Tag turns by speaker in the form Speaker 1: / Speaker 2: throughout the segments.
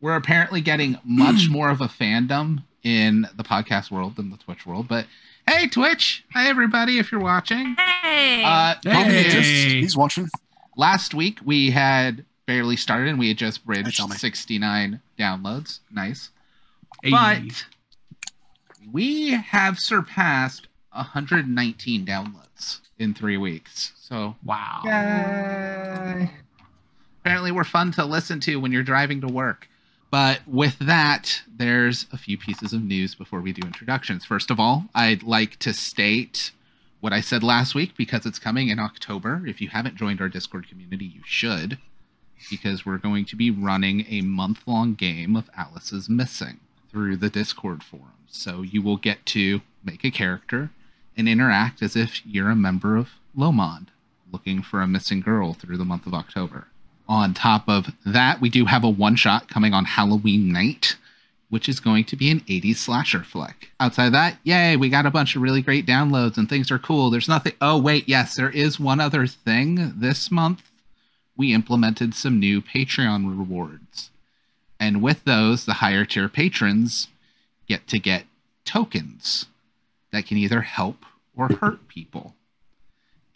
Speaker 1: We're apparently getting much more of a fandom in the podcast world than the Twitch world. But hey, Twitch! Hi, everybody, if you're watching.
Speaker 2: Hey!
Speaker 3: He's watching.
Speaker 1: Last week, we had barely started, and we had just bridged 69 downloads. Nice.
Speaker 4: Hey.
Speaker 1: But we have surpassed 119 downloads in 3 weeks. So,
Speaker 4: wow.
Speaker 2: Yay.
Speaker 1: Apparently, we're fun to listen to when you're driving to work. But with that, there's a few pieces of news before we do introductions. First of all, I'd like to state what I said last week because it's coming in October. If you haven't joined our Discord community, you should, because we're going to be running a month-long game of Alice is Missing through the Discord forums. So you will get to make a character and interact as if you're a member of Lomond looking for a missing girl through the month of October. On top of that, we do have a one-shot coming on Halloween night, which is going to be an 80s slasher flick. Outside of that, yay, we got a bunch of really great downloads and things are cool. There's nothing... Oh, wait, yes, there is one other thing. This month, we implemented some new Patreon rewards. And with those, the higher tier patrons get to get tokens that can either help or hurt people.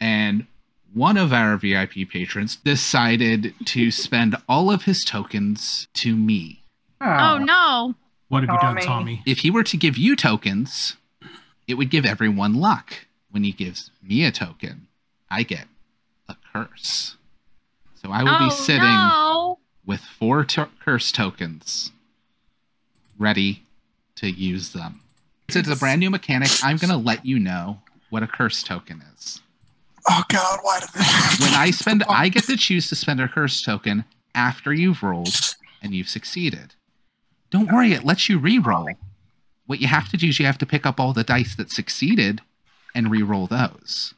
Speaker 1: And one of our VIP patrons decided to spend all of his tokens to me.
Speaker 2: Oh, no.
Speaker 4: What have you done, Tommy?
Speaker 1: If he were to give you tokens, it would give everyone luck. When he gives me a token, I get a curse. So I will be sitting with 4 curse tokens ready to use them. Since it's a brand new mechanic, I'm going to let you know what a curse token is.
Speaker 3: Oh God, why did
Speaker 1: When I spend, I get to choose to spend a curse token after you've rolled and you've succeeded. Don't worry, it lets you re-roll. What you have to do is you have to pick up all the dice that succeeded and re-roll those.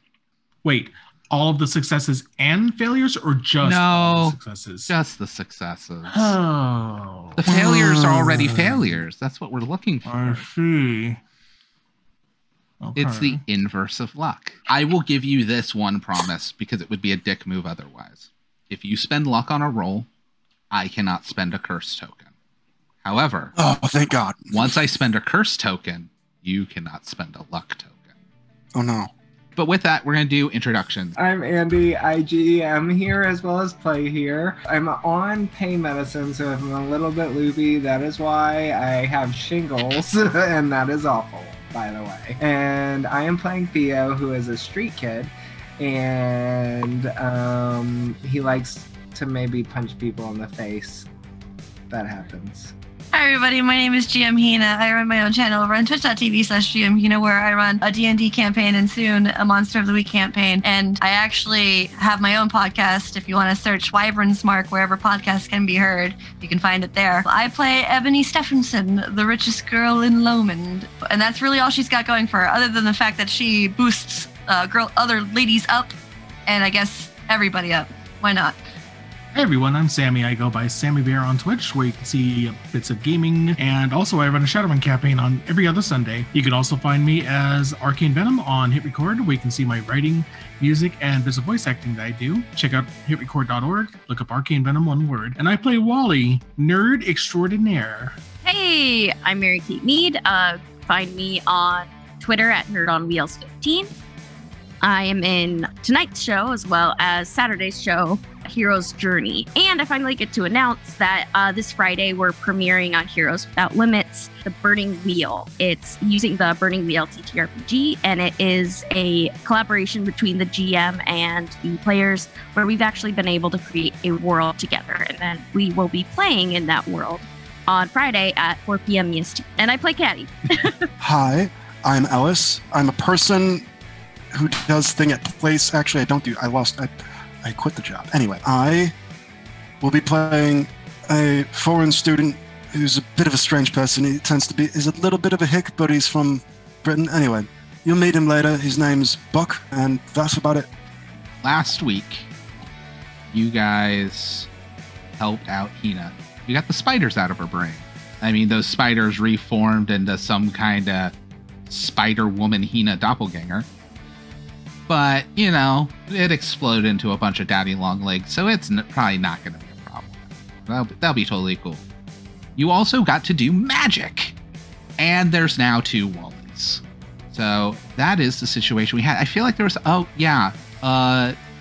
Speaker 4: Wait, all of the successes and failures, or just all the successes?
Speaker 1: Just the successes.
Speaker 4: Oh.
Speaker 1: The failures are already failures. That's what we're looking for.
Speaker 4: I see. Okay.
Speaker 1: It's the inverse of luck. I will give you this one promise because it would be a dick move otherwise. If you spend luck on a roll, I cannot spend a curse token. However,
Speaker 3: thank God.
Speaker 1: Once I spend a curse token, you cannot spend a luck token.
Speaker 3: Oh no.
Speaker 1: But with that, we're going to do introductions.
Speaker 2: I'm Andy, IGM here as well as Play here. I'm on pain medicine, so if I'm a little bit loopy, that is why I have shingles, and that is awful, by the way. And I am playing Theo, who is a street kid, and he likes to maybe punch people in the face. That happens.
Speaker 5: Hi everybody, my name is GM Hina. I run my own channel over on twitch.tv/GM Hina, where I run a D&D campaign and soon a Monster of the Week campaign. And I actually have my own podcast. If you want to search Wyvern's Mark wherever podcasts can be heard, you can find it there. I play Ebony Stephenson, the richest girl in Lomond. And that's really all she's got going for her, other than the fact that she boosts other ladies up, and I guess everybody up. Why not?
Speaker 4: Hey everyone, I'm Sammy. I go by Sammy Bear on Twitch, where you can see bits of gaming, and also I run a Shadowrun campaign on every other Sunday. You can also find me as Arcane Venom on HitRecord, where you can see my writing, music, and bits of voice acting that I do. Check out hitrecord.org, look up Arcane Venom, one word. And I play Wally, nerd extraordinaire.
Speaker 6: Hey, I'm Mary Kate Mead. Find me on Twitter at NerdOnWheels15. I am in tonight's show as well as Saturday's show, Hero's Journey. And I finally get to announce that this Friday we're premiering on Heroes Without Limits, The Burning Wheel. It's using the Burning Wheel TTRPG, and it is a collaboration between the GM and the players where we've actually been able to create a world together. And then we will be playing in that world on Friday at 4 p.m. EST. And I play Caddy.
Speaker 3: Hi, I'm Ellis. I'm a person who does thing at place. Actually, I don't do. I quit the job. Anyway, I will be playing a foreign student who's a bit of a strange person. He tends to be, is a little bit of a hick, but he's from Britain. Anyway, you'll meet him later. His name's Buck, and that's about it.
Speaker 1: Last week, you guys helped out Hina. You got the spiders out of her brain. I mean, those spiders reformed into some kind of Spider-Woman Hina doppelganger. But, you know, it exploded into a bunch of daddy long legs, so it's probably not going to be a problem. That'll be totally cool. You also got to do magic. And there's now 2 Wallies. So that is the situation we had. I feel like there was,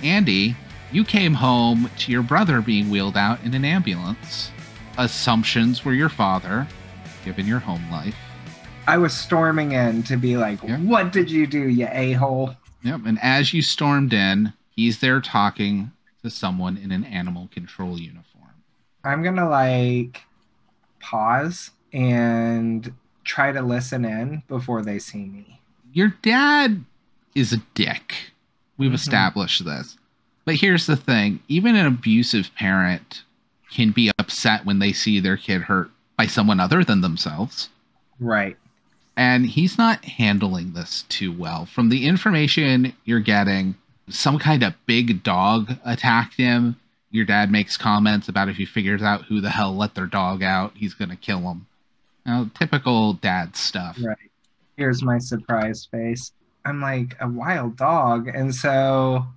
Speaker 1: Andy, you came home to your brother being wheeled out in an ambulance. Assumptions were your father, given your home life.
Speaker 2: I was storming in to be like,
Speaker 1: Yeah.
Speaker 2: what did you do, you a-hole?
Speaker 1: Yep, and as you stormed in, he's there talking to someone in an animal control uniform.
Speaker 2: I'm going to pause and try to listen in before they see me.
Speaker 1: Your dad is a dick. We've established this. But here's the thing. Even an abusive parent can be upset when they see their kid hurt by someone other than themselves.
Speaker 2: Right.
Speaker 1: And he's not handling this too well. From the information you're getting, some kind of big dog attacked him. Your dad makes comments about if he figures out who the hell let their dog out, he's going to kill him. Now, typical dad stuff.
Speaker 2: Right. Here's my surprised face. I'm like, a wild dog. And so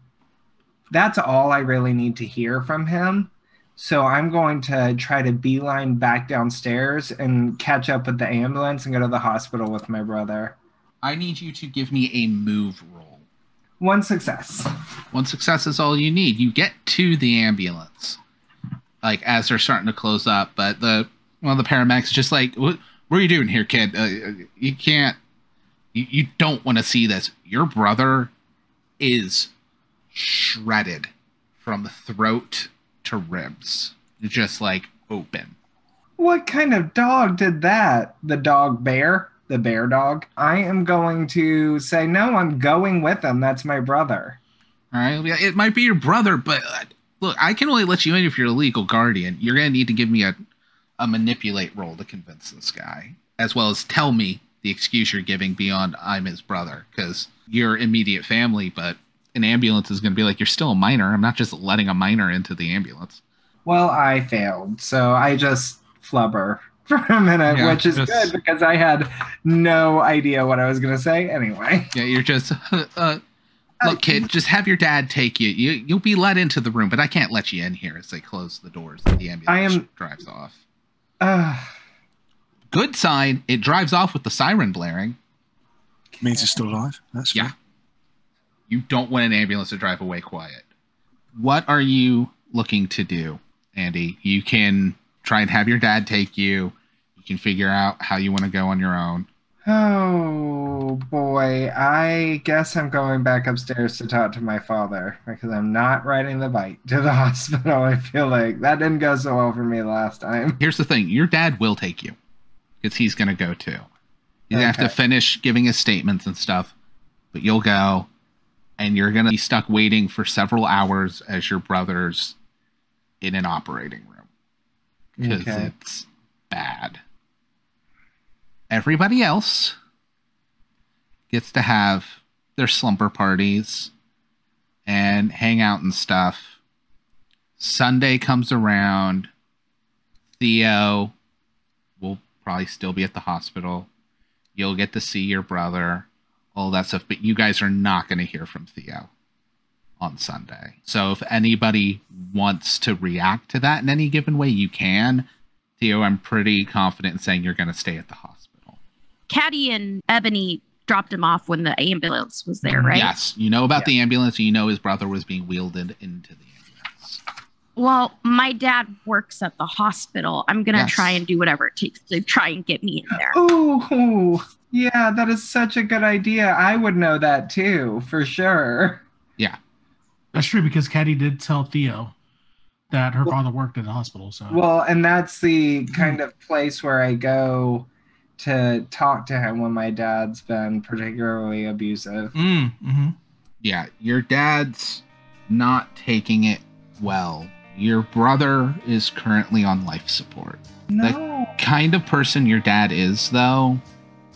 Speaker 2: that's all I really need to hear from him. So I'm going to try to beeline back downstairs and catch up with the ambulance and go to the hospital with my brother.
Speaker 1: I need you to give me a move roll.
Speaker 2: 1 success.
Speaker 1: 1 success is all you need. You get to the ambulance, as they're starting to close up, but one of the paramedics is just like, what are you doing here, kid? You can't, you don't want to see this. Your brother is shredded from throat to ribs, just open.
Speaker 2: What kind of dog did that? The dog bear? The bear dog? I am going to say, no, I'm going with him. That's my brother.
Speaker 1: All right. It might be your brother, but look, I can only let you in if you're a legal guardian. You're going to need to give me a manipulate roll to convince this guy, as well as tell me the excuse you're giving beyond I'm his brother, because you're immediate family, but an ambulance is going to be like, you're still a minor. I'm not just letting a minor into the ambulance.
Speaker 2: Well, I failed, so I just flubber for a minute,
Speaker 1: Yeah,
Speaker 2: which is good because I had no idea what I was going to say anyway.
Speaker 1: Yeah, you're just, look, kid, just have your dad take you. You'll be let into the room, but I can't let you in here as they close the doors and the ambulance drives off. Good sign, it drives off with the siren blaring.
Speaker 3: Means he's still alive. That's
Speaker 1: Yeah. You don't want an ambulance to drive away quiet. What are you looking to do, Andy? You can try and have your dad take you. You can figure out how you want to go on your own.
Speaker 2: Oh, boy. I guess I'm going back upstairs to talk to my father because I'm not riding the bike to the hospital. I feel like that didn't go so well for me last time.
Speaker 1: Here's the thing. Your dad will take you because he's going to go too. He's going to have to finish giving his statements and stuff, but you'll go. And you're going to be stuck waiting for several hours as your brother's in an operating room. Because it's bad. Everybody else gets to have their slumber parties and hang out and stuff. Sunday comes around. Theo will probably still be at the hospital. You'll get to see your brother. All that stuff, but you guys are not going to hear from Theo on Sunday. So if anybody wants to react to that in any given way, you can. Theo, I'm pretty confident in saying you're going to stay at the hospital.
Speaker 6: Caddy and Ebony dropped him off when the ambulance was there, right?
Speaker 1: Yes, you know about the ambulance. You know his brother was being wheeled into the ambulance.
Speaker 6: Well, my dad works at the hospital. I'm going to try and do whatever it takes to try and get me in there.
Speaker 2: Ooh, yeah, that is such a good idea. I would know that too, for sure.
Speaker 1: Yeah.
Speaker 4: That's true because Caddy did tell Theo that her father worked at the hospital. So
Speaker 2: well, and that's the kind of place where I go to talk to him when my dad's been particularly abusive.
Speaker 1: Yeah, your dad's not taking it well. Your brother is currently on life support.
Speaker 2: No.
Speaker 1: The kind of person your dad is, though,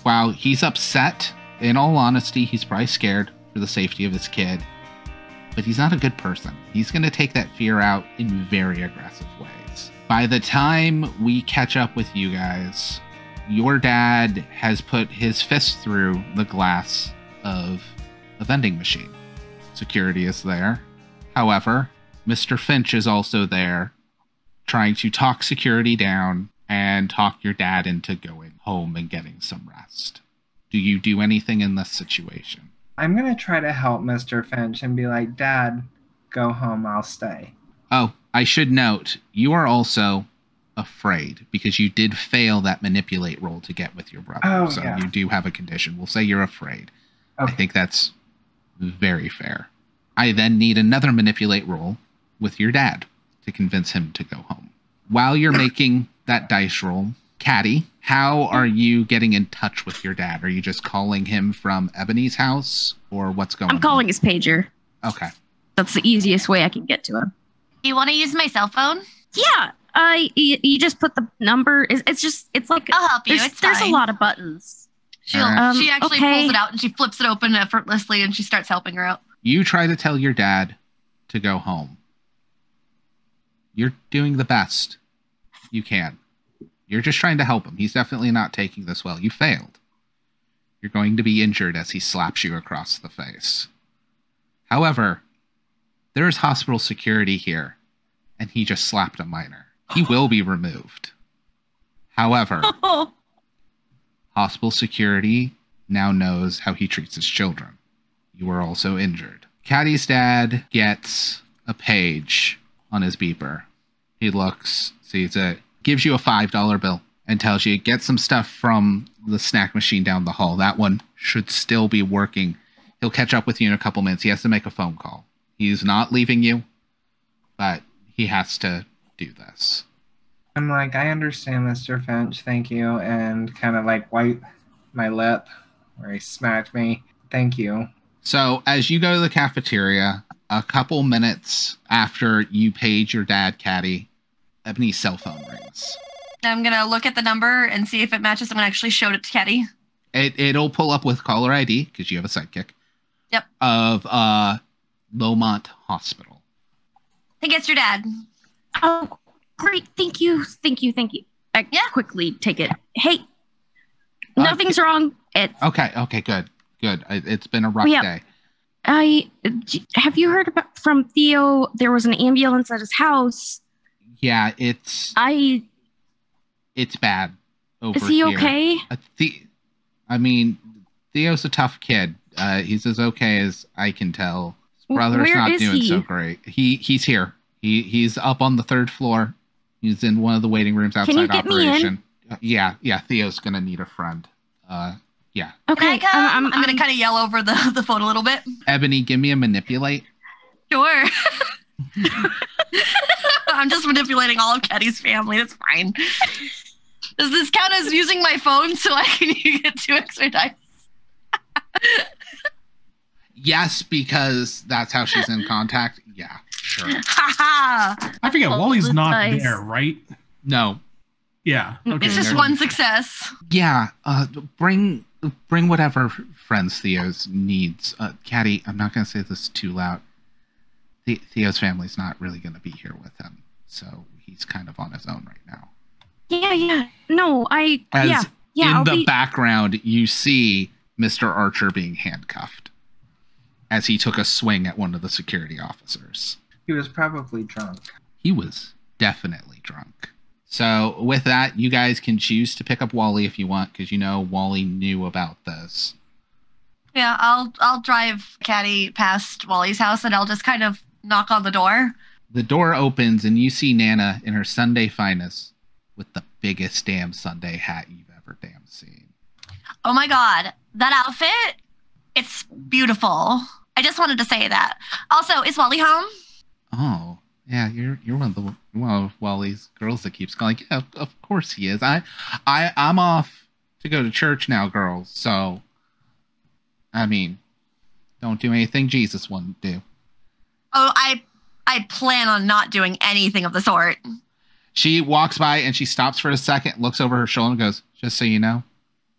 Speaker 1: while he's upset, in all honesty, he's probably scared for the safety of his kid. But he's not a good person. He's going to take that fear out in very aggressive ways. By the time we catch up with you guys, your dad has put his fist through the glass of a vending machine. Security is there. However, Mr. Finch is also there, trying to talk security down and talk your dad into going home and getting some rest. Do you do anything in this situation?
Speaker 2: I'm going to try to help Mr. Finch and be like, Dad, go home, I'll stay.
Speaker 1: Oh, I should note, you are also afraid because you did fail that manipulate roll to get with your brother.
Speaker 2: Oh,
Speaker 1: so
Speaker 2: yeah.
Speaker 1: you do have a condition. We'll say you're afraid.
Speaker 2: Okay.
Speaker 1: I think that's very fair. I then need another manipulate roll with your dad to convince him to go home. While you're making that dice roll, Caddy, how are you getting in touch with your dad? Are you just calling him from Ebony's house, or what's going on?
Speaker 6: I'm calling his pager.
Speaker 1: Okay.
Speaker 6: That's the easiest way I can get to him.
Speaker 5: You want to use my cell phone?
Speaker 6: Yeah. You just put the number. It's like
Speaker 5: I'll help you.
Speaker 6: there's a
Speaker 5: fine.
Speaker 6: lot of buttons.
Speaker 5: She actually
Speaker 6: okay.
Speaker 5: pulls it out and she flips it open effortlessly and she starts helping her out.
Speaker 1: You try to tell your dad to go home. You're doing the best you can. You're just trying to help him. He's definitely not taking this well. You failed. You're going to be injured as he slaps you across the face. However, there is hospital security here, and he just slapped a minor. He will be removed. However, hospital security now knows how he treats his children. You were also injured. Caddy's dad gets a page on his beeper. He looks, sees it, gives you a $5 bill, and tells you, get some stuff from the snack machine down the hall. That one should still be working. He'll catch up with you in a couple minutes. He has to make a phone call. He's not leaving you, but he has to do this.
Speaker 2: I'm like, I understand, Mr. Finch, thank you, and kind of like wipe my lip where he smacked me. Thank you.
Speaker 1: So as you go to the cafeteria, a couple minutes after you page your dad, Caddy, Ebony's cell phone rings.
Speaker 5: I'm going to look at the number and see if it matches. I'm going to actually show it to Caddy.
Speaker 1: It'll pull up with caller ID, because you have a sidekick.
Speaker 5: Yep.
Speaker 1: Of Lomont Hospital.
Speaker 5: Hey, it's your dad.
Speaker 6: Oh, great. Thank you. I quickly take it. Hey, nothing's wrong.
Speaker 1: Okay, good. It's been a rough day.
Speaker 6: Have you heard from Theo? There was an ambulance at his house.
Speaker 1: Yeah, it's bad over
Speaker 6: here. Is he
Speaker 1: here.
Speaker 6: okay?
Speaker 1: Theo's a tough kid. He's as okay as I can tell. His brother's
Speaker 6: Where
Speaker 1: not
Speaker 6: is
Speaker 1: doing
Speaker 6: he?
Speaker 1: so great. He's here. He's up on the 3rd floor. He's in one of the waiting rooms outside
Speaker 6: Can you get
Speaker 1: operation.
Speaker 6: me in?
Speaker 1: Yeah. Theo's gonna need a friend. Yeah.
Speaker 6: Okay.
Speaker 5: Can I come? I'm going to kind of yell over the phone a little bit.
Speaker 1: Ebony, give me a manipulate.
Speaker 5: Sure. I'm just manipulating all of Caddy's family. That's fine. Does this count as using my phone so I can get 2 extra dice?
Speaker 1: Yes, because that's how she's in contact. Yeah, sure.
Speaker 4: I forget.
Speaker 6: Oh,
Speaker 4: Wally's
Speaker 6: the
Speaker 4: not
Speaker 6: dice.
Speaker 4: there, right?
Speaker 1: No.
Speaker 4: Yeah. Okay.
Speaker 5: It's just one success.
Speaker 1: Yeah. Bring whatever friends Theo's needs. Caddy, I'm not gonna say this too loud. Theo's family's not really gonna be here with him, so he's kind of on his own right now.
Speaker 6: Yeah. No,
Speaker 1: In
Speaker 6: I'll
Speaker 1: the
Speaker 6: be...
Speaker 1: background, you see Mr. Archer being handcuffed as he took a swing at one of the security officers.
Speaker 2: He was probably drunk.
Speaker 1: He was definitely drunk. So with that, you guys can choose to pick up Wally if you want, because you know Wally knew about this.
Speaker 5: Yeah, I'll drive Caddy past Wally's house and I'll just kind of knock on the door.
Speaker 1: The door opens and you see Nana in her Sunday finest with the biggest damn Sunday hat you've ever damn seen.
Speaker 5: Oh my god, that outfit, it's beautiful. I just wanted to say that. Also, is Wally home?
Speaker 1: Oh, yeah, you're one of Wally's girls that keeps calling. Yeah, of course he is. I'm off to go to church now, girls. So, don't do anything Jesus wouldn't do.
Speaker 5: Oh, I plan on not doing anything of the sort.
Speaker 1: She walks by and she stops for a second, looks over her shoulder and goes, just so you know,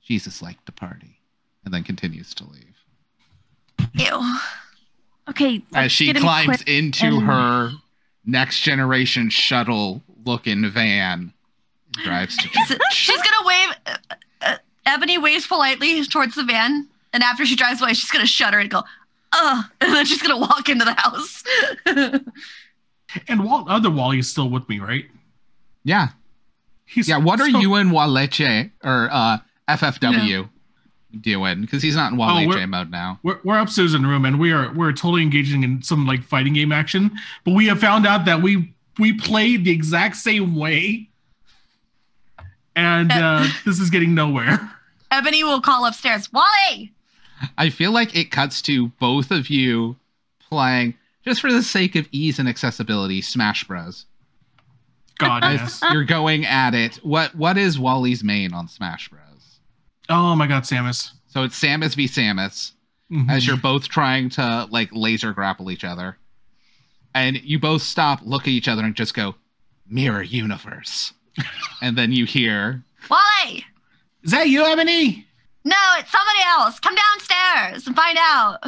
Speaker 1: Jesus liked to party. And then continues to leave.
Speaker 5: Ew.
Speaker 6: Okay.
Speaker 1: As she climbs into her next generation shuttle looking van and drives to church.
Speaker 5: She's gonna wave. Ebony waves politely towards the van, and after she drives away, she's gonna shudder and go, "Ugh," and then she's gonna walk into the house.
Speaker 4: And other Wally is still with me, right?
Speaker 1: Yeah. Yeah, what are
Speaker 4: so-
Speaker 1: you and Waleche or FFW doing? Because he's not in Waleche mode now.
Speaker 4: We're upstairs in the room, and we're totally engaging in some like fighting game action. But we have found out that we played the exact same way, and this is getting nowhere.
Speaker 5: Ebony will call upstairs. Wally!
Speaker 1: I feel like it cuts to both of you playing, just for the sake of ease and accessibility, Smash Bros.
Speaker 4: God,
Speaker 1: As
Speaker 4: yes.
Speaker 1: you're going at it. What is Wally's main on Smash Bros?
Speaker 4: Oh my God, Samus.
Speaker 1: So it's Samus v. Samus,
Speaker 4: Mhm.
Speaker 1: as you're both trying to like laser grapple each other. And you both stop, look at each other, and just go, "Mirror Universe." And then you hear,
Speaker 5: Wally!
Speaker 4: Is that you, Ebony?
Speaker 5: No, it's somebody else. Come downstairs and find out.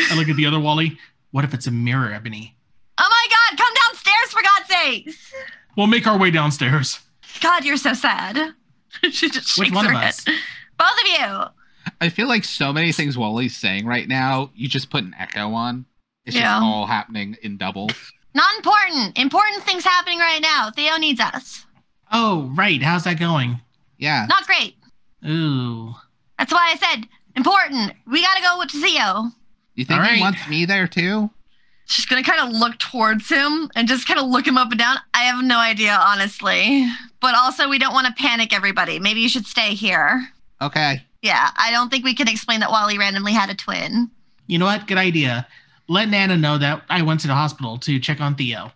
Speaker 4: I look at the other Wally. What if it's a mirror, Ebony?
Speaker 5: Oh my God, come downstairs for God's sakes.
Speaker 4: We'll make our way downstairs.
Speaker 5: God, you're so sad. She just
Speaker 4: Which
Speaker 5: shakes
Speaker 4: one
Speaker 5: her
Speaker 4: of
Speaker 5: head.
Speaker 4: us?
Speaker 5: Both of you.
Speaker 1: I feel like so many things Wally's saying right now, you just put an echo on. It's
Speaker 5: Yeah.
Speaker 1: just all happening in double.
Speaker 5: Not important. Important things happening right now. Theo needs us.
Speaker 4: Oh, right. How's that going?
Speaker 1: Yeah.
Speaker 5: Not great.
Speaker 4: Ooh.
Speaker 5: That's why I said important. We gotta go to Theo.
Speaker 1: You think
Speaker 4: All
Speaker 1: he
Speaker 4: right.
Speaker 1: wants me there too?
Speaker 5: She's gonna kind of look towards him and just kind of look him up and down. I have no idea, honestly. But also, we don't want to panic everybody. Maybe you should stay here.
Speaker 1: Okay.
Speaker 5: Yeah, I don't think we can explain that Wally randomly had a twin.
Speaker 4: You know what? Good idea. Let Nana know that I went to the hospital to check on Theo.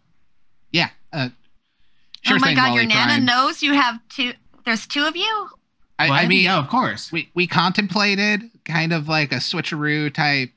Speaker 1: Yeah. Sure
Speaker 5: Oh my
Speaker 1: thing,
Speaker 5: God,
Speaker 1: Wally
Speaker 5: your Nana
Speaker 1: Prime.
Speaker 5: knows you have two. There's two of you?
Speaker 1: I
Speaker 4: What?
Speaker 1: mean,
Speaker 4: yeah, of course.
Speaker 1: we contemplated kind of like a switcheroo type,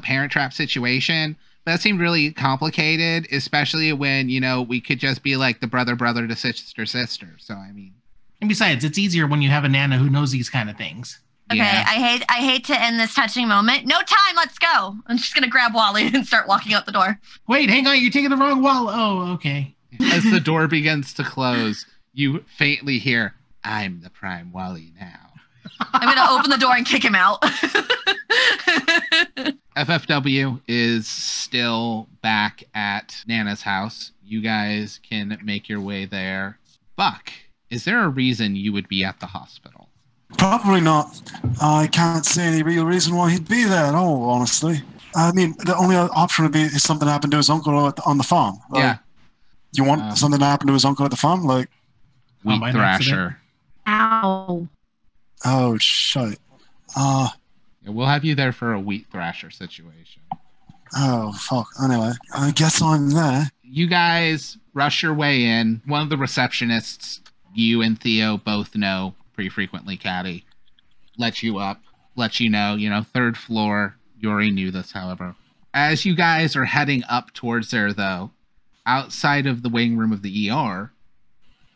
Speaker 1: Parent Trap situation. But that seemed really complicated, especially when, we could just be like the brother to sister. So, I mean,
Speaker 4: And besides, it's easier when you have a Nana who knows these kind of things.
Speaker 5: Okay,
Speaker 1: yeah.
Speaker 5: I hate to end this touching moment. No time, let's go. I'm just gonna grab Wally and start walking out the door.
Speaker 4: Wait, hang on. You're taking the wrong wall. Oh, okay.
Speaker 1: As the door begins to close, you faintly hear, "I'm the Prime Wally now."
Speaker 5: I'm gonna open the door and kick him out.
Speaker 1: FFW is still back at Nana's house. You guys can make your way there. Buck, is there a reason you would be at the hospital?
Speaker 3: Probably not. I can't see any real reason why he'd be there at all, honestly. I mean, the only other option would be if something happened to his uncle on the farm. Like,
Speaker 1: Yeah.
Speaker 3: You want something to happen to his uncle at the farm? Like,
Speaker 1: Wheat
Speaker 4: by an
Speaker 1: Thrasher.
Speaker 6: Ow.
Speaker 3: oh, shit.
Speaker 1: Yeah, we'll have you there for a Wheat Thrasher situation.
Speaker 3: Oh, fuck. Anyway, I guess I'm there.
Speaker 1: You guys rush your way in. One of the receptionists, you and Theo both know pretty frequently, Caddy, lets you up, lets you know, 3rd floor. You already knew this, however. As you guys are heading up towards there, though, outside of the waiting room of the ER,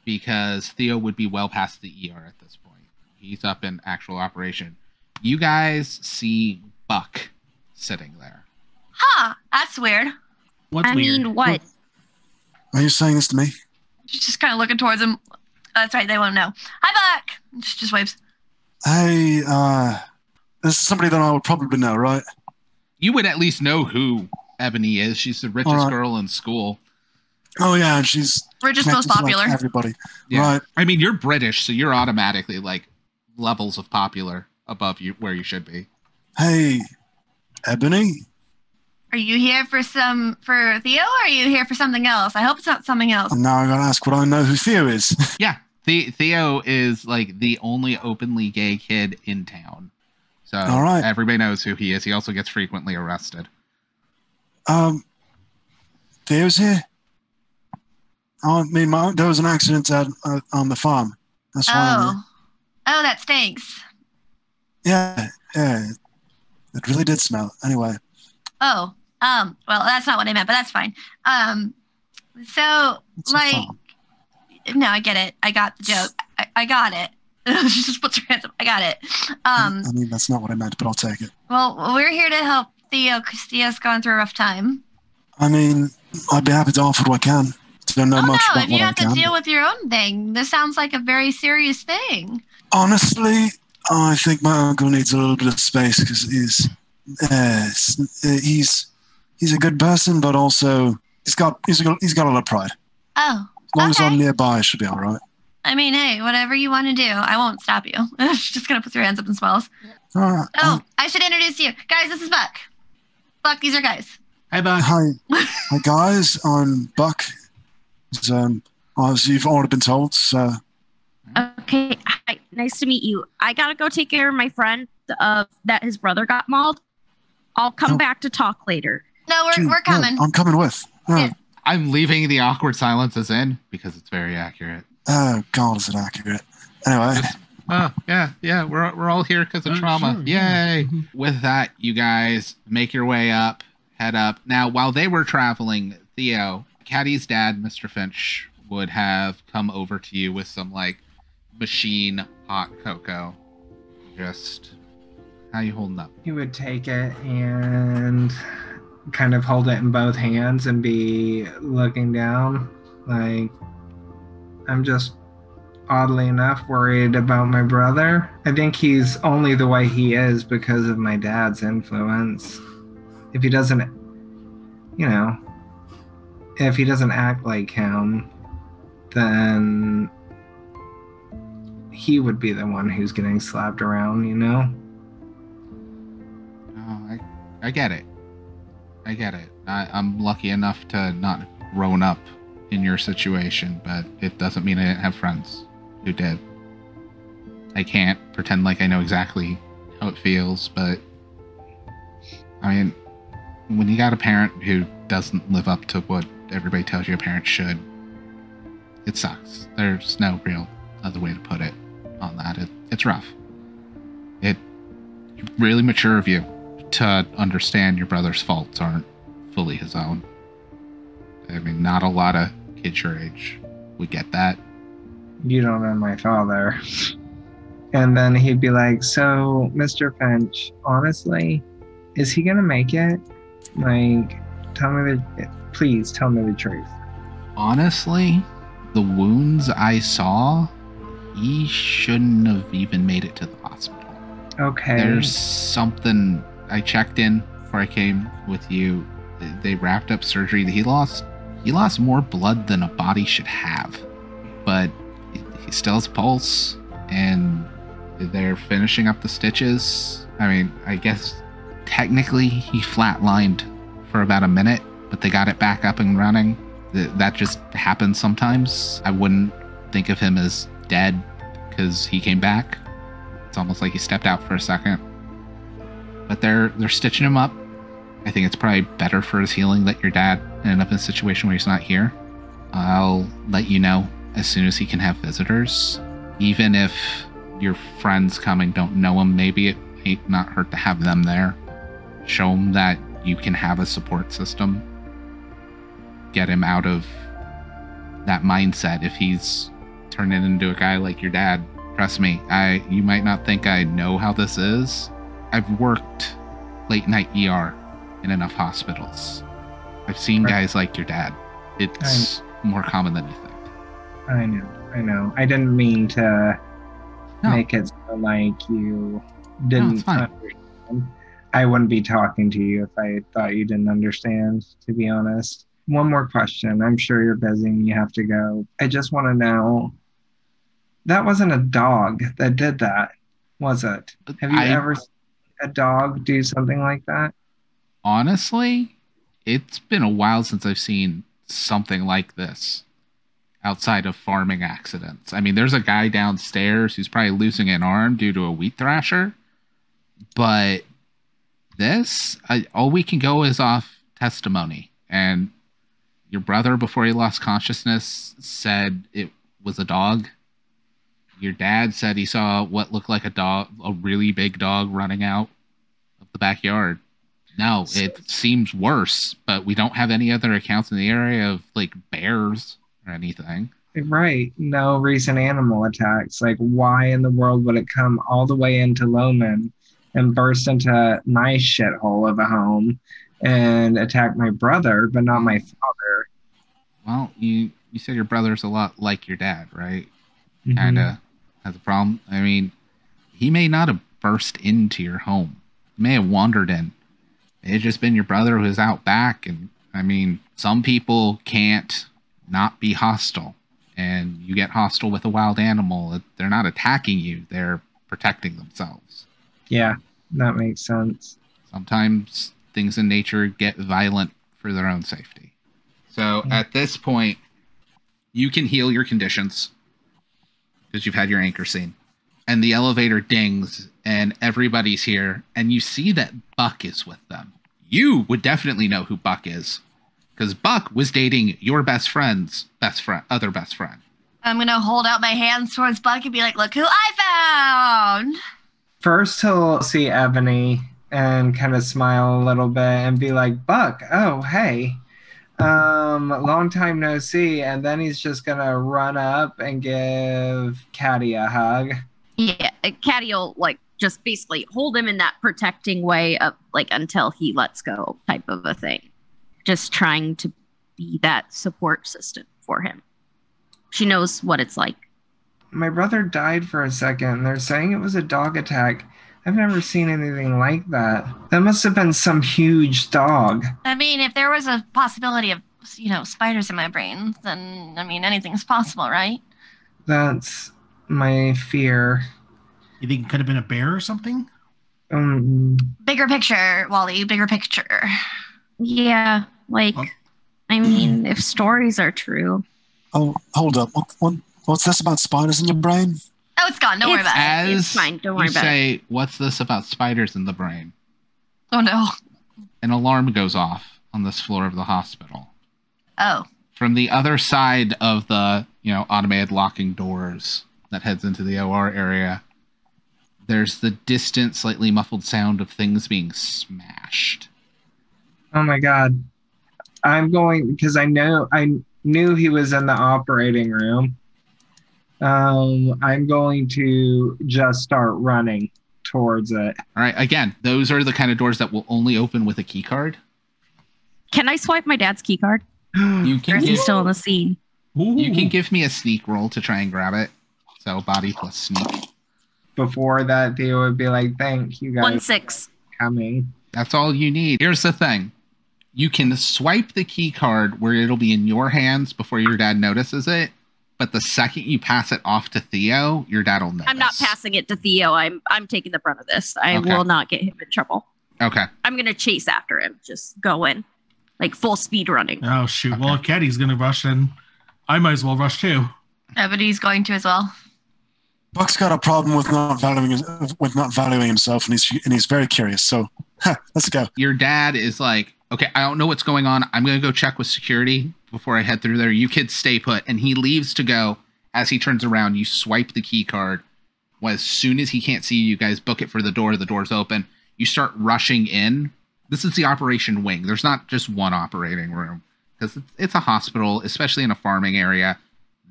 Speaker 1: because Theo would be well past the ER at this point. He's up in actual operation. You guys see Buck sitting there.
Speaker 5: Huh, that's weird.
Speaker 4: What's
Speaker 6: I
Speaker 4: weird?
Speaker 6: mean, what?
Speaker 3: Are you saying this to me?
Speaker 5: She's just kind of looking towards him. That's right, they won't know. Hi, Buck. She just waves.
Speaker 3: Hey, this is somebody that I would probably know, right?
Speaker 1: You would at least know who Ebony is. She's the richest
Speaker 3: Alright.
Speaker 1: girl in school.
Speaker 3: Oh, yeah, and she's
Speaker 5: Richest, most
Speaker 3: connected to, like,
Speaker 5: popular.
Speaker 3: everybody.
Speaker 1: Yeah.
Speaker 3: Right.
Speaker 1: I mean, you're British, so you're automatically like levels of popular above you where you should be.
Speaker 3: Hey, Ebony?
Speaker 5: Are you here for Theo, or are you here for something else? I hope it's not something else.
Speaker 3: And now I'm going to ask what I know who Theo is.
Speaker 1: Yeah, Theo is like the only openly gay kid in town. So
Speaker 3: All right.
Speaker 1: everybody knows who he is. He also gets frequently arrested.
Speaker 3: Theo's here? I mean, there was an accident on the farm. That's why I'm here.
Speaker 5: Oh, that stinks.
Speaker 3: Yeah. It really did smell. Anyway.
Speaker 5: Oh, well, that's not what I meant, but that's fine. So,
Speaker 3: It's a
Speaker 5: like,
Speaker 3: farm.
Speaker 5: no, I get it. I got the joke. I got it. She just puts her hands up. I got it.
Speaker 3: I mean, that's not what I meant, but I'll take it.
Speaker 5: Well, we're here to help Theo because Theo's gone through a rough time.
Speaker 3: I mean, I'd be happy to offer what I can. Don't know
Speaker 5: Oh,
Speaker 3: much
Speaker 5: no,
Speaker 3: about
Speaker 5: if you
Speaker 3: what I
Speaker 5: have to
Speaker 3: can.
Speaker 5: deal with your own thing, this sounds like a very serious thing.
Speaker 3: Honestly, I think my uncle needs a little bit of space because he's a good person, but also he's got a lot of pride.
Speaker 5: Oh,
Speaker 3: As long as I'm
Speaker 5: okay.
Speaker 3: nearby, I should be all right.
Speaker 5: I mean, hey, whatever you want to do, I won't stop you. She's just gonna put her hands up and smiles. Oh, I should introduce you, guys. This is Buck. Buck, these are guys.
Speaker 4: Hi, Buck.
Speaker 3: Hi, guys. I'm Buck. As you've already been told,
Speaker 6: Okay, hi, nice to meet you. I gotta go take care of my friend that his brother got mauled. I'll come back to talk later.
Speaker 5: No, we're coming.
Speaker 3: I'm coming with.
Speaker 5: Yeah.
Speaker 1: I'm leaving the awkward silences in because it's very accurate.
Speaker 3: Oh God, is it accurate? Anyway,
Speaker 1: Oh, yeah. We're all here because of trauma.
Speaker 4: Sure,
Speaker 1: Yay!
Speaker 4: yeah.
Speaker 1: With that, you guys make your way up, head up. Now, while they were traveling, Theo, Caddy's dad, Mr. Finch, would have come over to you with some like machine hot cocoa. Just how you holding up?
Speaker 2: He would take it and kind of hold it in both hands and be looking down. Like, I'm just oddly enough worried about my brother. I think he's only the way he is because of my dad's influence. If he doesn't, if he doesn't act like him, then he would be the one who's getting slapped around,
Speaker 1: Oh, I get it. I'm lucky enough to not grown up in your situation, but it doesn't mean I didn't have friends who did. I can't pretend like I know exactly how it feels, but I mean, when you got a parent who doesn't live up to what everybody tells you a parent should, it sucks. There's no real other way to put it on that. It's rough. It's really mature of you to understand your brother's faults aren't fully his own. I mean, not a lot of kids your age would get that.
Speaker 2: You don't know my father. And then he'd be like, so, Mr. Finch, honestly, is he gonna make it? Like, please tell me the truth.
Speaker 1: Honestly, the wounds I saw, he shouldn't have even made it to the hospital.
Speaker 2: Okay.
Speaker 1: There's something. I checked in before I came with you. They wrapped up surgery. He lost more blood than a body should have, but he still has a pulse, and they're finishing up the stitches. I mean, I guess technically he flatlined for about a minute, but they got it back up and running. That just happens sometimes. I wouldn't think of him as dead because he came back. It's almost like he stepped out for a second. But they're stitching him up. I think it's probably better for his healing that your dad ended up in a situation where he's not here. I'll let you know as soon as he can have visitors. Even if your friends coming don't know him, maybe it may not hurt to have them there. Show him that you can have a support system. Get him out of that mindset. If he's turning into a guy like your dad, trust me, you might not think I know how this is. I've worked late night ER in enough hospitals. I've seen guys like your dad. It's more common than you think.
Speaker 2: I know. I didn't mean to make it sound like you didn't understand. I wouldn't be talking to you if I thought you didn't understand, to be honest. One more question. I'm sure you're busy and you have to go. I just want to know, that wasn't a dog that did that, was it? Have you ever seen a dog do something like that?
Speaker 1: Honestly, it's been a while since I've seen something like this outside of farming accidents. I mean, there's a guy downstairs who's probably losing an arm due to a wheat thrasher, but this, all we can go is off testimony. And your brother, before he lost consciousness, said it was a dog. Your dad said he saw what looked like a really big dog running out of the backyard. No, it seems worse, but we don't have any other accounts in the area of like bears or anything.
Speaker 2: Right. No recent animal attacks. Like, why in the world would it come all the way into Loman and burst into my shithole of a home and attack my brother, but not my father?
Speaker 1: Well, you said your brother's a lot like your dad, right?
Speaker 2: Mm-hmm.
Speaker 1: Kind of has a problem. I mean, he may not have burst into your home. He may have wandered in. It's just been your brother who's out back. And I mean, some people can't not be hostile and you get hostile with a wild animal, they're not attacking you, they're protecting themselves.
Speaker 2: Yeah, that makes sense.
Speaker 1: Sometimes things in nature get violent for their own safety. So at this point, you can heal your conditions because you've had your anchor scene. And the elevator dings and everybody's here. And you see that Buck is with them. You would definitely know who Buck is because Buck was dating your best friend's other best friend.
Speaker 5: I'm going to hold out my hands towards Buck and be like, look who I found.
Speaker 2: First, he'll see Ebony and kind of smile a little bit and be like, Buck, oh, hey. Long time no see. And then he's just going to run up and give Caddy a hug.
Speaker 6: Yeah, Caddy will like just basically hold him in that protecting way of like until he lets go type of a thing. Just trying to be that support system for him. She knows what it's like.
Speaker 2: My brother died for a second. They're saying it was a dog attack. I've never seen anything like that. That must have been some huge dog.
Speaker 5: I mean, if there was a possibility of, spiders in my brain, then, anything's possible, right?
Speaker 2: That's my fear.
Speaker 4: You think it could have been a bear or something?
Speaker 5: Bigger picture, Wally, bigger picture.
Speaker 6: Yeah, if stories are true.
Speaker 3: Oh, hold up. What's this about spiders in your brain?
Speaker 5: Oh, it's gone. Don't worry about it.
Speaker 6: It's fine. Don't worry about it.
Speaker 1: You say, what's this about spiders in the brain?
Speaker 5: Oh, no.
Speaker 1: An alarm goes off on this floor of the hospital.
Speaker 5: Oh.
Speaker 1: From the other side of the, automated locking doors that heads into the OR area, there's the distant, slightly muffled sound of things being smashed.
Speaker 2: Oh my God. I'm going, because I knew he was in the operating room. I'm going to just start running towards it.
Speaker 1: All right. Again, those are the kind of doors that will only open with a key card.
Speaker 6: Can I swipe my dad's key card?
Speaker 1: You
Speaker 6: Or
Speaker 1: can
Speaker 6: is he still in the scene?
Speaker 1: You can give me a sneak roll to try and grab it. So body plus sneak.
Speaker 2: Before that, Theo would be like, thank you guys
Speaker 6: 1-6.
Speaker 2: for coming.
Speaker 1: That's all you need. Here's the thing. You can swipe the key card where it'll be in your hands before your dad notices it. But the second you pass it off to Theo, your dad will notice.
Speaker 6: I'm not passing it to Theo. I'm taking the brunt of this. I will not get him in trouble.
Speaker 1: Okay.
Speaker 6: I'm going to chase after him. Just go in. Like full speed running.
Speaker 4: Oh, shoot.
Speaker 1: Okay.
Speaker 4: Well, if Caddy's going to rush in, I might as well rush too.
Speaker 5: Ebony's going to as well.
Speaker 3: Buck's got a problem with not valuing himself, and he's very curious. So, let's go.
Speaker 1: Your dad is like, okay, I don't know what's going on. I'm going to go check with security before I head through there. You kids stay put. And he leaves to go. As he turns around, you swipe the key card. Well, as soon as he can't see you guys book it for the door. The door's open. You start rushing in. This is the operation wing. There's not just one operating room because it's a hospital, especially in a farming area.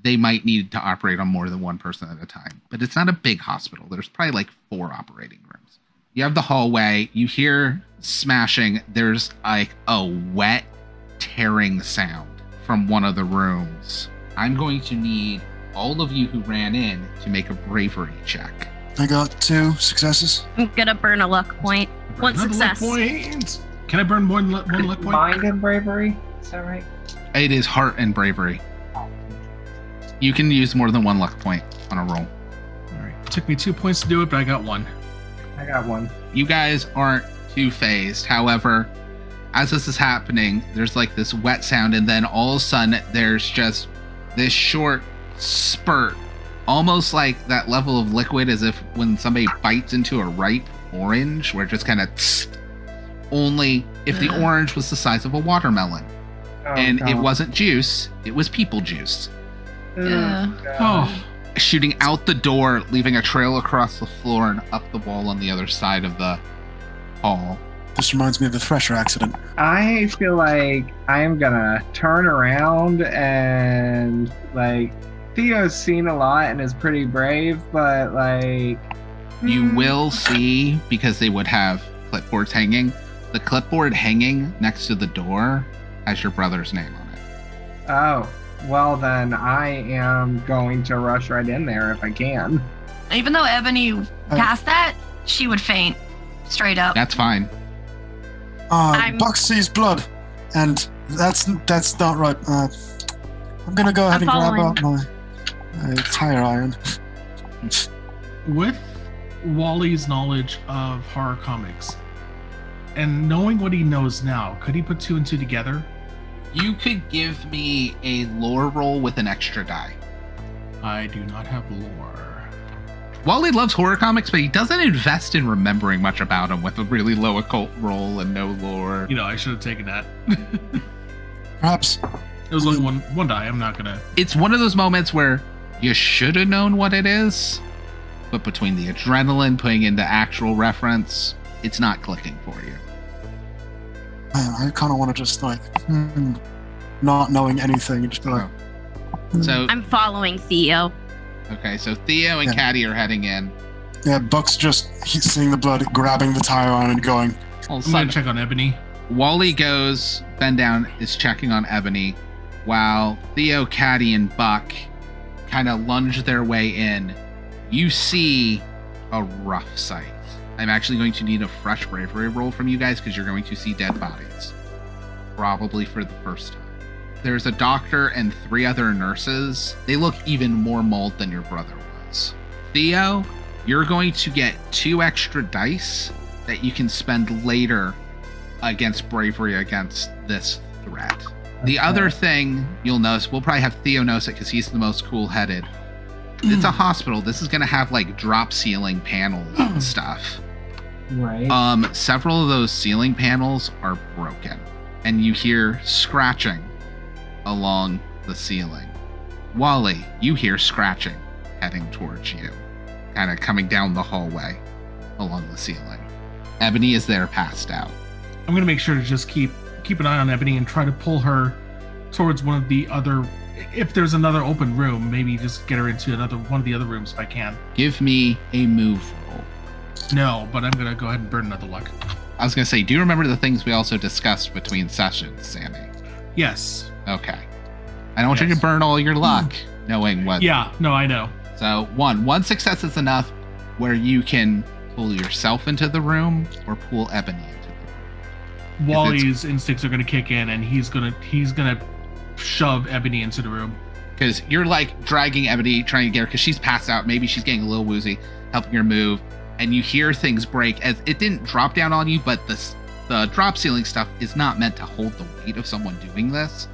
Speaker 1: They might need to operate on more than one person at a time, but it's not a big hospital. There's probably like 4 operating rooms. You have the hallway. You hear smashing. There's like a wet tearing sound from one of the rooms. I'm going to need all of you who ran in to make a bravery check.
Speaker 3: I got 2 successes.
Speaker 6: I'm going to burn a luck point. One
Speaker 4: Another
Speaker 6: success.
Speaker 4: Luck point. Can I burn one luck point?
Speaker 2: Mind and bravery? Is that right?
Speaker 1: It is heart and bravery. You can use more than 1 luck point on a roll.
Speaker 4: All right. It took me 2 points to do it, but I got 1.
Speaker 2: I got 1.
Speaker 1: You guys aren't too phased. However, as this is happening, there's like this wet sound, and then all of a sudden there's just this short spurt, almost like that level of liquid as if when somebody bites into a ripe orange, where it just kind of only if the orange was the size of a watermelon. And it wasn't juice, it was people juice.
Speaker 4: Oh.
Speaker 1: Shooting out the door, leaving a trail across the floor and up the wall on the other side of the hall.
Speaker 3: This reminds me of the Thresher accident.
Speaker 2: I feel like I'm gonna turn around and Theo's seen a lot and is pretty brave, but
Speaker 1: you will see, because they would have clipboards hanging, the clipboard hanging next to the door has your brother's name on it.
Speaker 2: Oh, well then I am going to rush right in there if I can.
Speaker 5: Even though Ebony passed that, she would faint. Straight up.
Speaker 1: That's fine.
Speaker 3: Buck sees blood, and that's not right. I'm gonna go ahead and grab out Tire iron.
Speaker 4: With Wally's knowledge of horror comics and knowing what he knows now, could he put two and two together?
Speaker 1: You could give me a lore roll with an extra die.
Speaker 4: I do not have lore.
Speaker 1: Wally loves horror comics, but he doesn't invest in remembering much about them with a really low occult roll and no lore.
Speaker 4: You know, I should have taken that.
Speaker 3: Perhaps.
Speaker 4: It was only one die. I'm not gonna.
Speaker 1: It's one of those moments where you should have known what it is, but between the adrenaline, putting into actual reference, it's not clicking for you.
Speaker 3: I kind of want to just like, not knowing anything and just be like,
Speaker 1: So,
Speaker 6: I'm following Theo.
Speaker 1: okay, so Theo and
Speaker 3: Yeah.
Speaker 1: Caddy are heading in.
Speaker 3: yeah, Buck's just he's seeing the blood, grabbing the tire iron and going,
Speaker 1: All of a
Speaker 4: I'm gonna
Speaker 1: sudden,
Speaker 4: check on Ebony.
Speaker 1: Wally goes, bend down, is checking on Ebony, while Theo, Caddy, and Buck kind of lunge their way in. You see a rough sight. I'm actually going to need a fresh bravery roll from you guys because you're going to see dead bodies. Probably for the first time. There's a doctor and 3 other nurses. They look even more mauled than your brother was. Theo, you're going to get 2 extra dice that you can spend later against bravery against this threat. The other thing you'll notice, we'll probably have Theo notice it because he's the most cool-headed. It's a hospital. This is going to have like drop ceiling panels and stuff.
Speaker 2: Right.
Speaker 1: Several of those ceiling panels are broken, and you hear scratching along the ceiling. Wally, you hear scratching heading towards you, kind of coming down the hallway along the ceiling. Ebony is there, passed out.
Speaker 4: I'm gonna make sure to just keep an eye on Ebony and try to pull her towards one of the other. If there's another open room, maybe just get her into one of the other rooms if I can.
Speaker 1: Give me a move roll.
Speaker 4: No, but I'm gonna go ahead and burn another luck.
Speaker 1: I was going to say, do you remember the things we also discussed between sessions, Sammy?
Speaker 4: Yes.
Speaker 1: Okay. I don't want you
Speaker 4: Yes.
Speaker 1: to burn all your luck, knowing what.
Speaker 4: Yeah. No, I know.
Speaker 1: So one success is enough where you can pull yourself into the room or pull Ebony into the room.
Speaker 4: Wally's instincts are gonna kick in, and he's gonna shove Ebony into the room.
Speaker 1: Because you're like dragging Ebony, trying to get her, because she's passed out. Maybe she's getting a little woozy, helping her move. And you hear things break as it didn't drop down on you, but the drop ceiling stuff is not meant to hold the weight of someone doing this.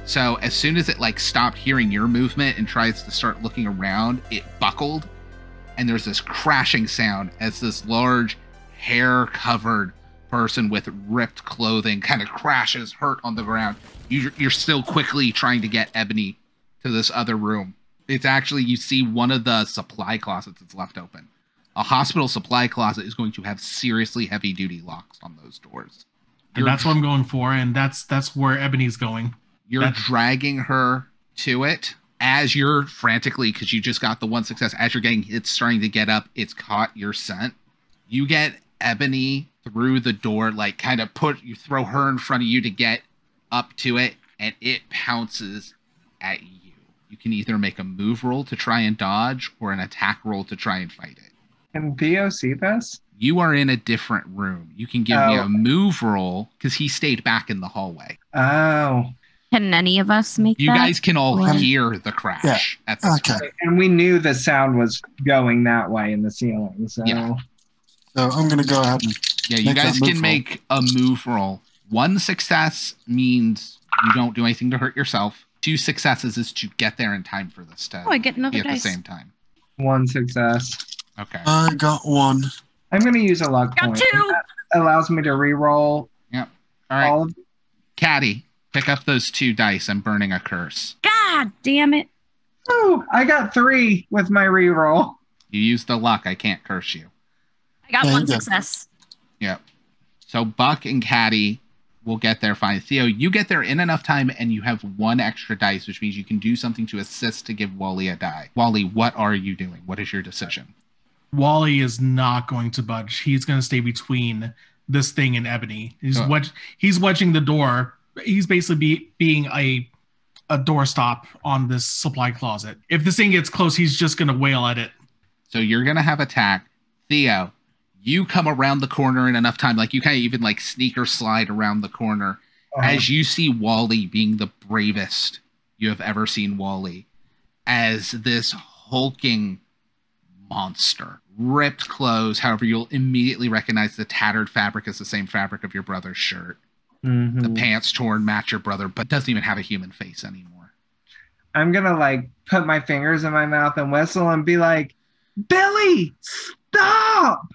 Speaker 1: So as soon as it like stopped hearing your movement and tries to start looking around, it buckled. And there's this crashing sound as this large hair-covered person with ripped clothing kind of crashes hurt on the ground. You're still quickly trying to get Ebony to this other room. It's actually, you see one of the supply closets that's left open. A hospital supply closet is going to have seriously heavy-duty locks on those doors.
Speaker 4: And that's what I'm going for, and that's where Ebony's going.
Speaker 1: You're dragging her to it as you're frantically, because you just got the one success, as you're getting, it's starting to get up, it's caught your scent. You get Ebony through the door, like kind of you throw her in front of you to get up to it, and it pounces at you. You can either make a move roll to try and dodge or an attack roll to try and fight it.
Speaker 2: Can Theo see this?
Speaker 1: You are in a different room. You can give me a move roll because he stayed back in the hallway.
Speaker 2: Oh.
Speaker 6: Can any of us make
Speaker 1: You
Speaker 6: that?
Speaker 1: guys can all
Speaker 6: Well,
Speaker 1: hear the crash at this
Speaker 3: okay.
Speaker 1: point.
Speaker 2: And we knew the sound was going that way in the ceiling. So
Speaker 1: Yeah.
Speaker 3: So I'm gonna go ahead and
Speaker 1: Yeah, you
Speaker 3: Make
Speaker 1: guys
Speaker 3: that move
Speaker 1: can
Speaker 3: roll.
Speaker 1: make a move roll. 1 success means you don't do anything to hurt yourself. 2 successes is to get there in time for this to
Speaker 6: Oh, I get
Speaker 1: be
Speaker 6: another
Speaker 1: at the
Speaker 6: dice.
Speaker 1: same time.
Speaker 2: 1 success.
Speaker 1: Okay.
Speaker 3: I got 1.
Speaker 2: I'm going to use a luck
Speaker 6: Got
Speaker 2: point.
Speaker 6: 2.
Speaker 2: That allows me to re-roll
Speaker 1: All right.
Speaker 2: all of
Speaker 1: Caddy, pick up those 2 dice. I'm burning a curse.
Speaker 6: God damn it.
Speaker 2: Oh, I got 3 with my re-roll.
Speaker 1: You used the luck. I can't curse you.
Speaker 6: I got
Speaker 3: Yeah,
Speaker 6: one
Speaker 3: you did.
Speaker 6: success.
Speaker 1: Yep. So Buck and Caddy will get there fine. Theo, you get there in enough time and you have 1 extra dice, which means you can do something to assist to give Wally a die. Wally, what are you doing? What is your decision?
Speaker 4: Wally is not going to budge. He's going to stay between this thing and Ebony. He's wedging the door. He's basically being a doorstop on this supply closet. If this thing gets close, he's just going to wail at it.
Speaker 1: So you're going to have attack. Theo, you come around the corner in enough time, like you kind of even like sneak or slide around the corner as you see Wally being the bravest you have ever seen Wally. as this hulking monster, ripped clothes. However, you'll immediately recognize the tattered fabric as the same fabric of your brother's shirt.
Speaker 2: Mm-hmm.
Speaker 1: The pants torn match your brother, but doesn't even have a human face anymore.
Speaker 2: I'm gonna like put my fingers in my mouth and whistle and be like, Billy, stop!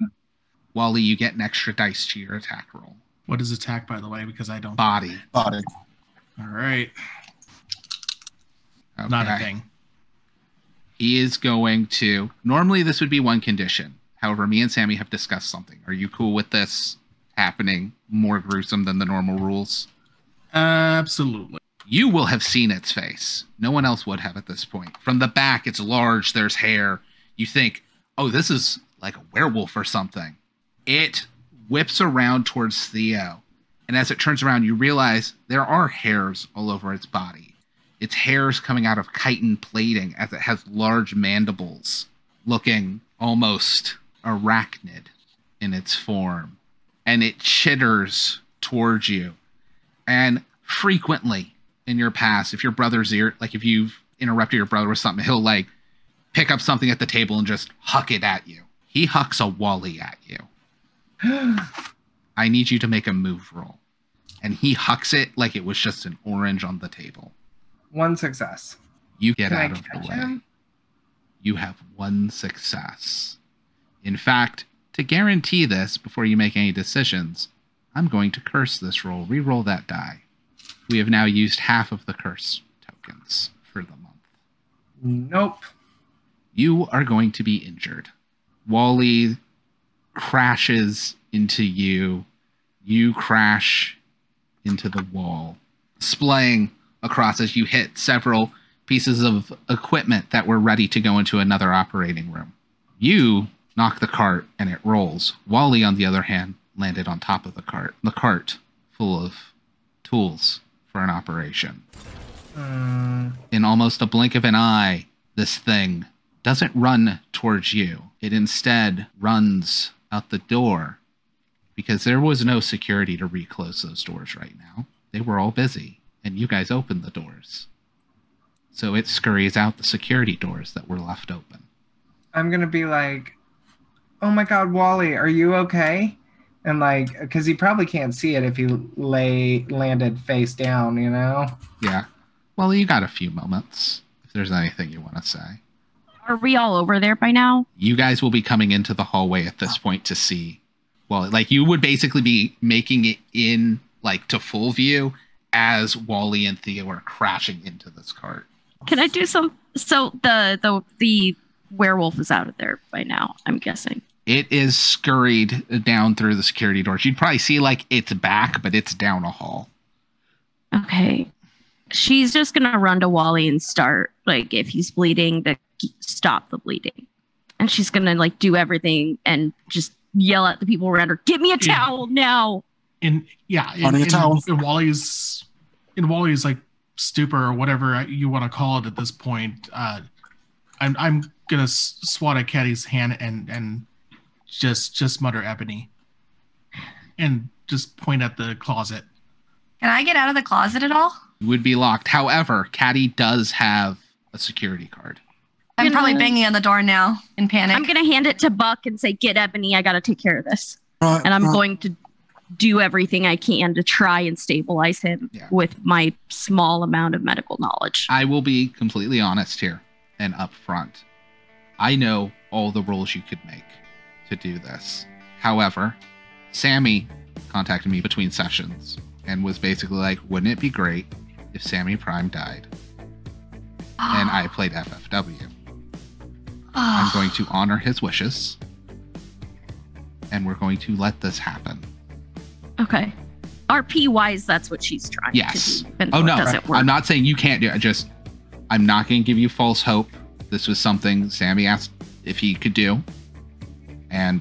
Speaker 1: Wally, you get an extra dice to your attack roll.
Speaker 4: What is attack, by the way? Because I don't.
Speaker 1: Body.
Speaker 3: Body.
Speaker 4: All right.
Speaker 1: Okay.
Speaker 4: Not a thing.
Speaker 1: He is going to. Normally, this would be one condition. However, me and Sammy have discussed something. Are you cool with this happening more gruesome than the normal rules?
Speaker 4: Absolutely.
Speaker 1: You will have seen its face. No one else would have at this point. From the back, it's large. There's hair. You think, oh, this is like a werewolf or something. It whips around towards Theo. And as it turns around, you realize there are hairs all over its body. Its hairs coming out of chitin plating as it has large mandibles, looking almost arachnid in its form. And it chitters towards you. And frequently in your past, if your brother's like if you've interrupted your brother with something, he'll like pick up something at the table and just huck it at you. He hucks a Wally at you. I need you to make a move roll. And he hucks it like it was just an orange on the table.
Speaker 2: 1 success.
Speaker 1: You get
Speaker 2: Can I
Speaker 1: out of the
Speaker 2: catch
Speaker 1: way.
Speaker 2: him?
Speaker 1: You have 1 success. In fact, to guarantee this before you make any decisions, I'm going to curse this roll. Reroll that die. We have now used half of the curse tokens for the month.
Speaker 2: Nope.
Speaker 1: You are going to be injured. Wally crashes into you. You crash into the wall, splaying across as you hit several pieces of equipment that were ready to go into another operating room. You knock the cart and it rolls. Wally, on the other hand, landed on top of the cart full of tools for an operation. In almost a blink of an eye, this thing doesn't run towards you. It instead runs out the door because there was no security to reclose those doors right now. They were all busy, and you guys opened the doors. So it scurries out the security doors that were left open.
Speaker 2: I'm gonna be like, oh my god, Wally, are you okay? And like, because he probably can't see it if he landed face down, you know?
Speaker 1: Yeah. Well, you got a few moments, if there's anything you want to say.
Speaker 6: Are we all over there by now?
Speaker 1: You guys will be coming into the hallway at this point to see. Well, like you would basically be making it in like to full view as Wally and Theo are crashing into this cart.
Speaker 6: Can I do some? So the werewolf is out of there by now, I'm guessing.
Speaker 1: It is scurried down through the security doors. You'd probably see like its back, but it's down a hall.
Speaker 6: Okay. She's just gonna run to Wally and start, like, if he's bleeding, to stop the bleeding. And she's gonna like do everything and just yell at the people around her, "Get me a towel now!"
Speaker 4: In Wally's like stupor or whatever you want to call it at this point, I'm gonna swat at Caddy's hand and just mutter Ebony, and just point at the closet.
Speaker 5: Can I get out of the closet at all?
Speaker 1: You would be locked. However, Caddy does have a security card.
Speaker 5: I'm probably banging on the door now in panic.
Speaker 6: I'm gonna hand it to Buck and say, "Get Ebony, I gotta take care of this." And I'm going to do everything I can to try and stabilize him with my small amount of medical knowledge.
Speaker 1: I will be completely honest here and upfront. I know all the rolls you could make to do this. However, Sammy contacted me between sessions and was basically like, wouldn't it be great if Sammy Prime died? And I played FFW. I'm going to honor his wishes, and we're going to let this happen.
Speaker 6: Okay. RP-wise, that's what she's trying to do.
Speaker 1: Oh, no. I'm not saying you can't do it. I'm not going to give you false hope. This was something Sammy asked if he could do. And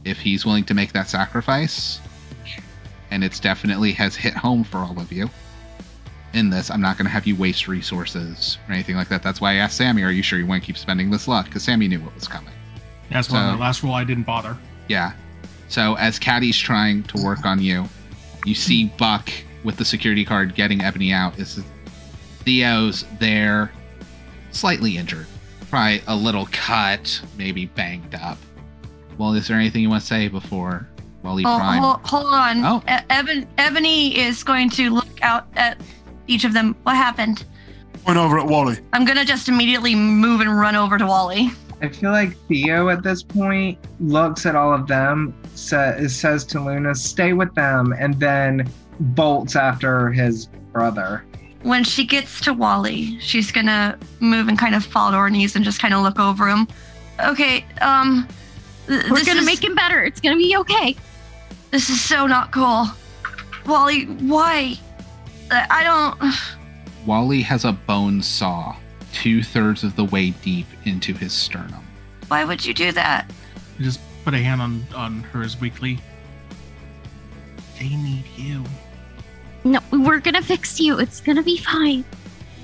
Speaker 1: if he's willing to make that sacrifice, and it's definitely has hit home for all of you in this, I'm not going to have you waste resources or anything like that. That's why I asked Sammy, are you sure you want to keep spending this luck? Because Sammy knew what was coming.
Speaker 4: That's why the last roll I didn't bother.
Speaker 1: Yeah. So as Caddy's trying to work on you, you see Buck with the security card getting Ebony out. Theo's there slightly injured. Probably a little cut, maybe banged up. Well, is there anything you want to say before Wally Prime?
Speaker 5: Hold on.
Speaker 1: Oh.
Speaker 5: Ebony is going to look out at each of them. What happened?
Speaker 3: Point over at Wally.
Speaker 5: I'm going to just immediately move and run over to Wally.
Speaker 2: I feel like Theo at this point looks at all of them, says to Luna, stay with them, and then bolts after his brother.
Speaker 5: When she gets to Wally, she's going to move and kind of fall to her knees and just kind of look over him. Okay,
Speaker 6: We're going to make him better. It's going to be okay.
Speaker 5: This is so not cool. Wally, why? I don't...
Speaker 1: Wally has a bone saw 2/3 of the way deep into his sternum.
Speaker 5: Why would you do that?
Speaker 4: Just put a hand on hers weakly. They need you.
Speaker 6: No, we're going to fix you. It's going to be fine.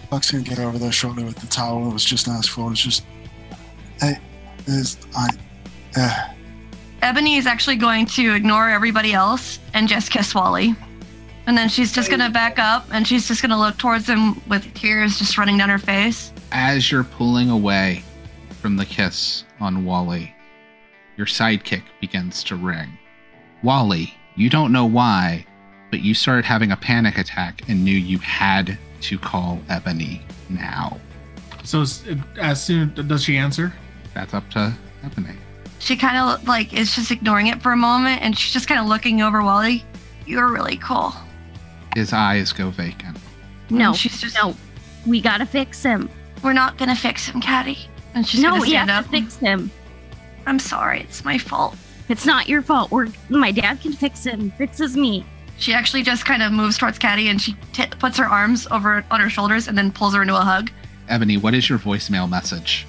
Speaker 3: Buck's gonna get over there shortly with the towel that was just asked for. It's just,
Speaker 5: Ebony is actually going to ignore everybody else and just kiss Wally. And then she's just going to back up and she's just going to look towards him with tears just running down her face.
Speaker 1: As you're pulling away from the kiss on Wally, your sidekick begins to ring. Wally, you don't know why, but you started having a panic attack and knew you had to call Ebony now.
Speaker 4: So as soon does she answer?
Speaker 1: That's up to Ebony.
Speaker 5: She kind of like is just ignoring it for a moment and she's just kind of looking over Wally. You're really cool.
Speaker 1: His eyes go vacant.
Speaker 6: No,
Speaker 5: she's just-
Speaker 6: no. We got to fix him.
Speaker 5: We're not going to fix him, Caddy. And she's
Speaker 6: No,
Speaker 5: going to
Speaker 6: we
Speaker 5: stand
Speaker 6: have
Speaker 5: up.
Speaker 6: to fix him.
Speaker 5: I'm sorry. It's my fault.
Speaker 6: It's not your fault. My dad can fix him. Fixes me.
Speaker 5: She actually just kind of moves towards Caddy and she puts her arms over on her shoulders and then pulls her into a hug.
Speaker 1: Ebony, what is your voicemail message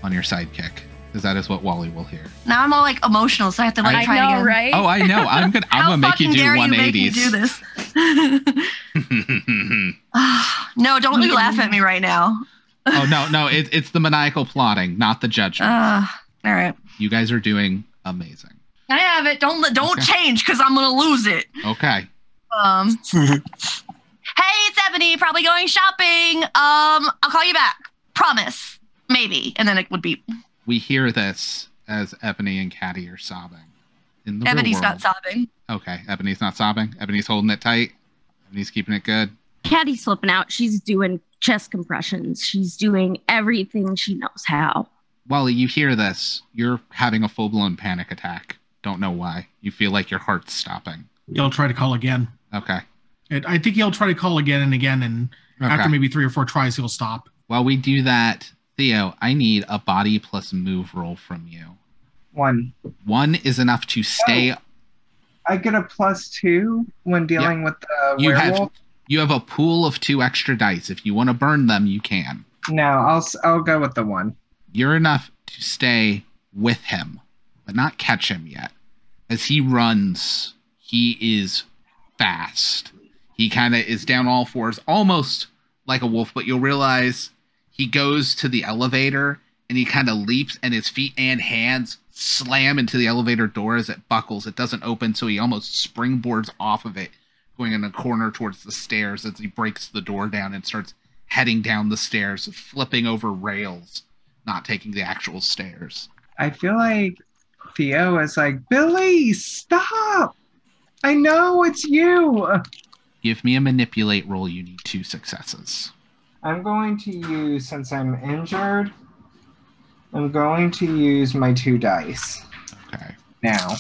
Speaker 1: on your sidekick? Because that is what Wally will hear.
Speaker 5: Now I'm all like emotional, so I have to let her try it again.
Speaker 6: right?
Speaker 1: Oh, I know. I'm gonna make you do
Speaker 5: How fucking
Speaker 1: 180s.
Speaker 5: dare you make me do this? No, don't you laugh at me right now.
Speaker 1: Oh no, it's the maniacal plotting, not the judgment.
Speaker 5: All right.
Speaker 1: You guys are doing amazing.
Speaker 5: I have it. Don't
Speaker 1: Okay.
Speaker 5: change because I'm gonna lose it.
Speaker 1: Okay.
Speaker 5: Hey, it's Ebony. Probably going shopping. I'll call you back. Promise. Maybe. And then it would be.
Speaker 1: We hear this as Ebony and Caddy are sobbing. In the
Speaker 5: Ebony's
Speaker 1: real
Speaker 5: not
Speaker 1: world.
Speaker 5: sobbing.
Speaker 1: Okay, Ebony's not sobbing. Ebony's holding it tight. Ebony's keeping it good.
Speaker 6: Caddy's slipping out. She's doing chest compressions. She's doing everything she knows how.
Speaker 1: Wally, you hear this. You're having a full-blown panic attack. Don't know why. You feel like your heart's stopping.
Speaker 4: He'll try to call again.
Speaker 1: Okay.
Speaker 4: I think he'll try to call again and again, and after maybe 3 or 4 tries, he'll stop.
Speaker 1: While we do that, Theo, I need a body plus move roll from you.
Speaker 2: 1.
Speaker 1: 1 is enough to stay.
Speaker 2: I get a +2 when dealing with the
Speaker 1: You
Speaker 2: werewolf.
Speaker 1: you have a pool of 2 extra dice. If you want to burn them, you can.
Speaker 2: No, I'll go with the 1.
Speaker 1: You're enough to stay with him, but not catch him yet. As he runs, he is fast. He kind of is down all fours, almost like a wolf, but you'll realize he goes to the elevator and he kind of leaps and his feet and hands slam into the elevator door as it buckles. It doesn't open, so he almost springboards off of it, going in a corner towards the stairs as he breaks the door down and starts heading down the stairs, flipping over rails, not taking the actual stairs.
Speaker 2: I feel like Theo is like, Billy, stop! I know it's you!
Speaker 1: Give me a manipulate roll. You need 2 successes.
Speaker 2: I'm going to use, since I'm injured, I'm going to use my 2 dice
Speaker 1: Okay.
Speaker 2: now.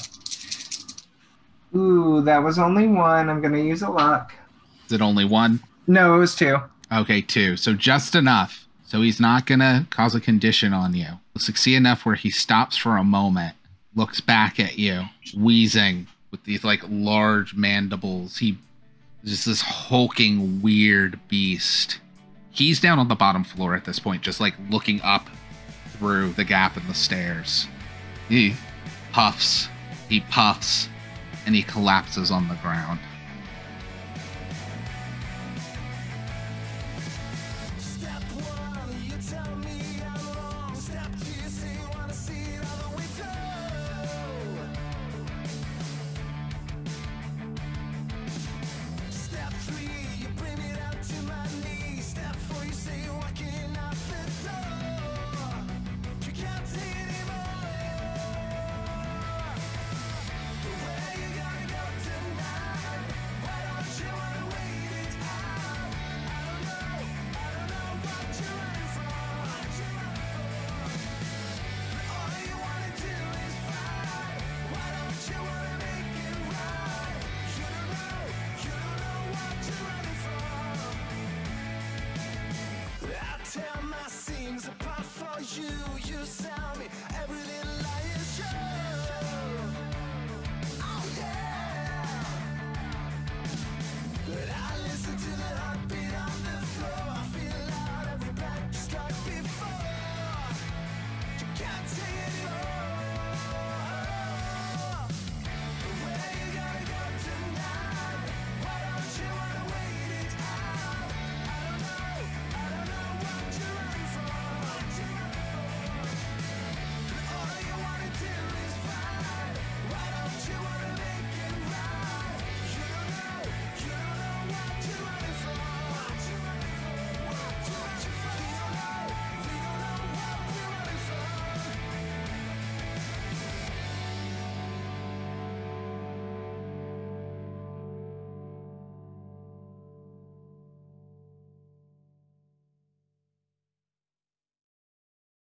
Speaker 2: Ooh, that was only 1. I'm going to use a luck.
Speaker 1: Is it only 1?
Speaker 2: No, it was 2.
Speaker 1: Okay, 2. So just enough. So he's not going to cause a condition on you. He'll succeed enough where he stops for a moment, looks back at you, wheezing with these like large mandibles. He's just this hulking, weird beast. He's down on the bottom floor at this point, just like looking up through the gap in the stairs. He puffs, and he collapses on the ground.
Speaker 7: Step 3, you bring it up to my knees. Step 4, you say you're walking off the door. shoes.